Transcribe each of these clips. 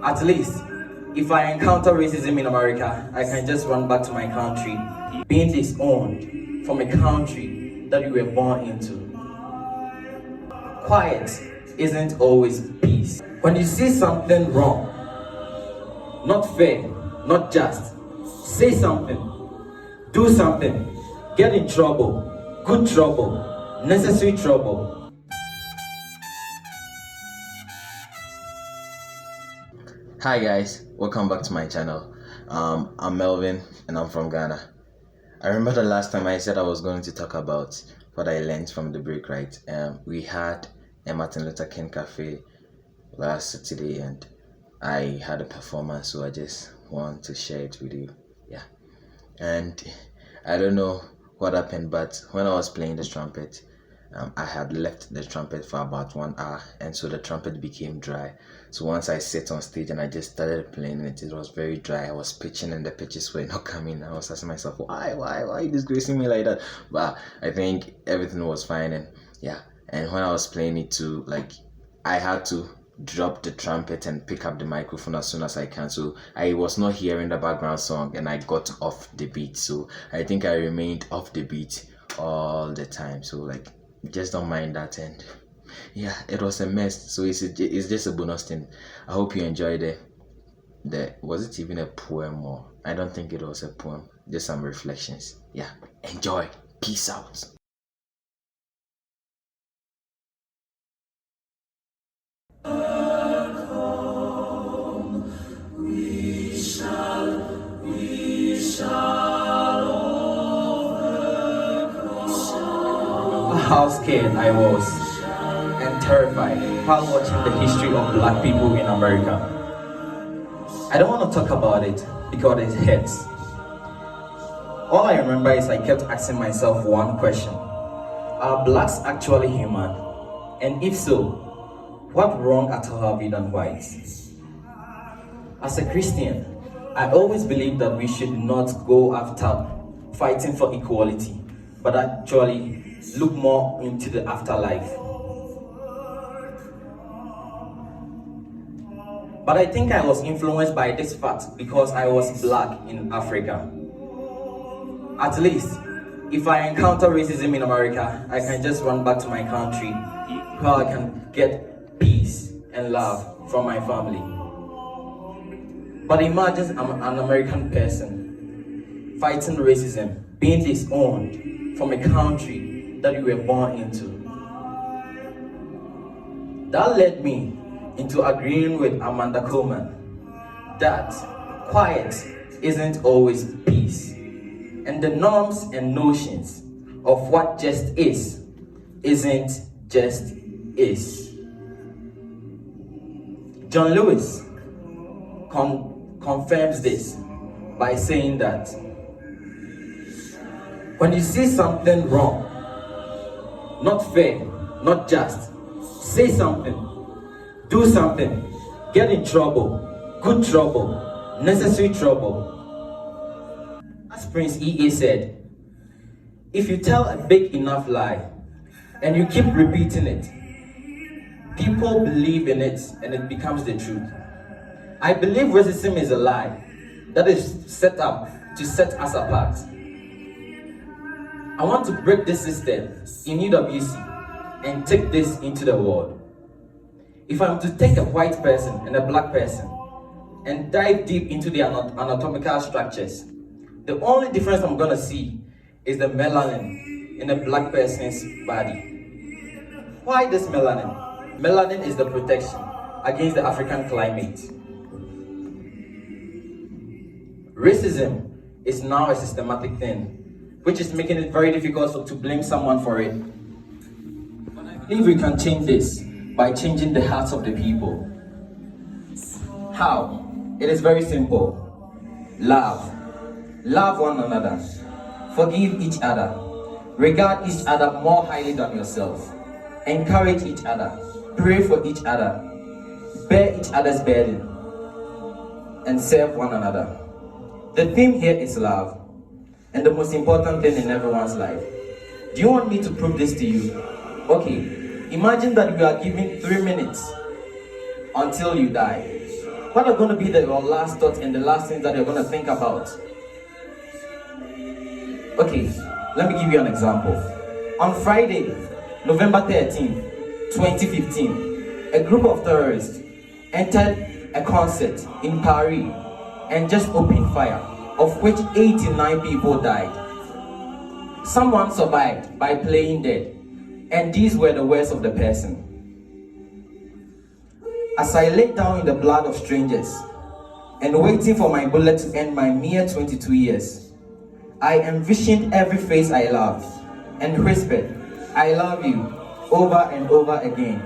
At least, if I encounter racism in America, I can just run back to my country, being disowned from a country that you were born into. Quiet isn't always peace. When you see something wrong, not fair, not just, say something, do something, get in trouble, good trouble, necessary trouble. Hi guys, welcome back to my channel. I'm Melvin and I'm from Ghana. I remember the last time I said I was going to talk about what I learned from the break, right? We had a Martin Luther King Cafe last Saturday and I had a performance, so I just want to share it with you. Yeah, and I don't know what happened, but when I was playing the trumpet, I had left the trumpet for about 1 hour, and so the trumpet became dry. So once I sat on stage and I just started playing it, it was very dry. I was pitching and the pitches were not coming. I was asking myself, why are you disgracing me like that? But I think everything was fine, and yeah. And when I was playing it too, like, I had to drop the trumpet and pick up the microphone as soon as I can, so I was not hearing the background song and I got off the beat. So I think I remained off the beat all the time, so like, just don't mind that. And yeah, it was a mess, so it's just a bonus thing. I hope you enjoyed the was it even a poem? Or I don't think it was a poem, just some reflections. Yeah, enjoy. Peace out. How scared I was and terrified while watching the history of black people in America. I don't want to talk about it because it hurts. All I remember is I kept asking myself one question: are blacks actually human? And if so, what wrong at all have we done whites? As a Christian, I always believe that we should not go after fighting for equality, but actually look more into the afterlife. But I think I was influenced by this fact because I was black in Africa. At least, if I encounter racism in America, I can just run back to my country where I can get peace and love from my family. But imagine I'm an American person fighting racism, being disowned from a country that you were born into. That led me into agreeing with Amanda Coleman that quiet isn't always peace, and the norms and notions of what just isn't just is. John Lewis confirms this by saying that when you see something wrong, not fair, not just, say something, do something, get in trouble, good trouble, necessary trouble. As Prince EA said, if you tell a big enough lie and you keep repeating it, people believe in it and it becomes the truth. I believe racism is a lie that is set up to set us apart. I want to break this system in UWC and take this into the world. If I'm to take a white person and a black person and dive deep into their anatomical structures, the only difference I'm gonna see is the melanin in a black person's body. Why this melanin? Melanin is the protection against the African climate. Racism is now a systematic thing, which is making it very difficult to blame someone for it. But I believe we can change this by changing the hearts of the people. How? It is very simple. Love. Love one another. Forgive each other. Regard each other more highly than yourself. Encourage each other. Pray for each other. Bear each other's burden. And serve one another. The theme here is love, and the most important thing in everyone's life. Do you want me to prove this to you? Okay, imagine that you are given 3 minutes until you die. What are going to be your last thoughts and the last things that you're going to think about? Okay, let me give you an example. On Friday, November 13th, 2015, a group of terrorists entered a concert in Paris and just opened fire, of which 89 people died. Someone survived by playing dead, and these were the words of the person. As I lay down in the blood of strangers and waiting for my bullet to end my mere 22 years, I envisioned every face I loved and whispered, "I love you," over and over again,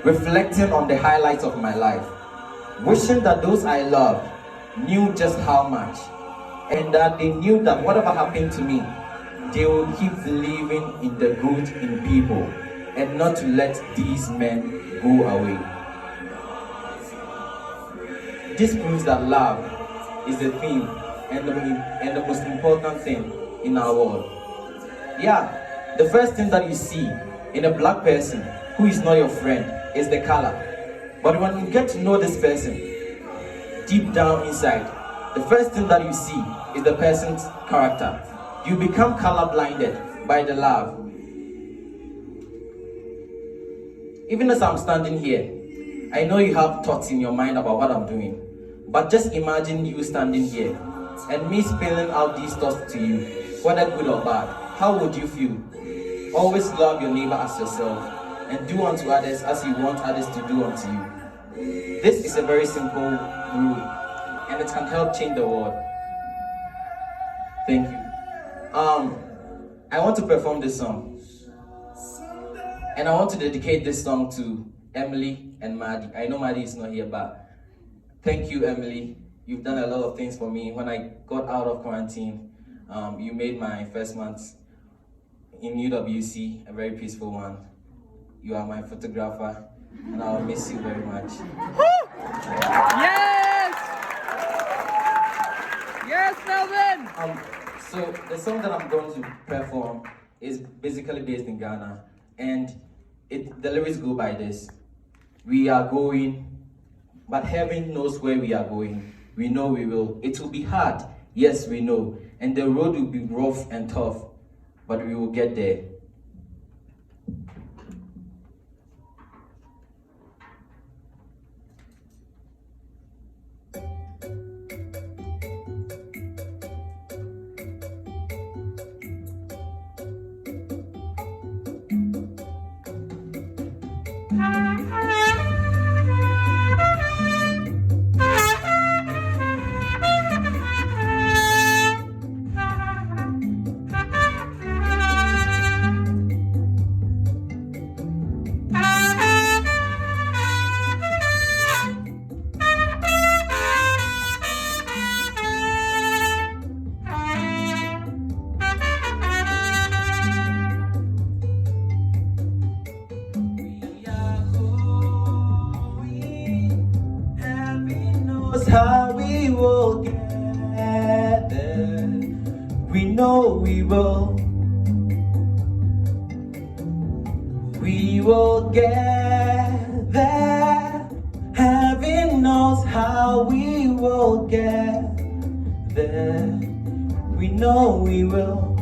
reflecting on the highlights of my life, wishing that those I loved knew just how much, and that they knew that whatever happened to me, they will keep believing in the good in people and not to let these men go away. This proves that love is the theme and the most important thing in our world. Yeah, the first thing that you see in a black person who is not your friend is the color. But when you get to know this person deep down inside, the first thing that you see is the person's character. You become color blinded by the love. Even as I'm standing here, I know you have thoughts in your mind about what I'm doing, but just imagine you standing here and me spilling out these thoughts to you, whether good or bad. How would you feel? Always love your neighbor as yourself and do unto others as you want others to do unto you. This is a very simple rule and it can help change the world. Thank you. I want to perform this song, and I want to dedicate this song to Emily and Maddie. I know Maddie is not here, but thank you, Emily. You've done a lot of things for me. When I got out of quarantine, you made my first month in UWC a very peaceful one. You are my photographer, and I'll miss you very much. Yes! Yes, Melvin! So the song that I'm going to perform is basically based in Ghana, and the lyrics go by this: we are going, but heaven knows where we are going. We know we will. It will be hard, yes, we know, and the road will be rough and tough, but we will get there. How we will get there. We know we will. We will get there. Heaven knows how we will get there. We know we will.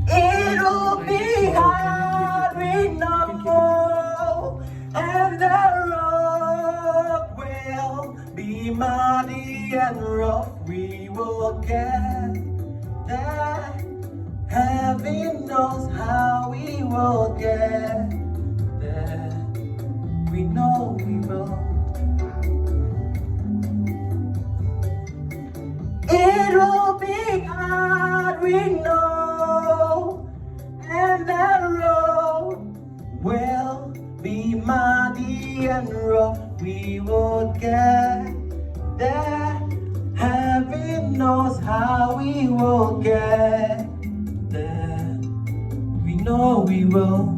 It'll be hard, we know, and the road will be muddy and rough. We will get there. Heaven knows how we will get there. We know we will. It'll be hard, we know, and the road will be muddy and rough. We will get there. Heaven knows how we will get there. We know we will.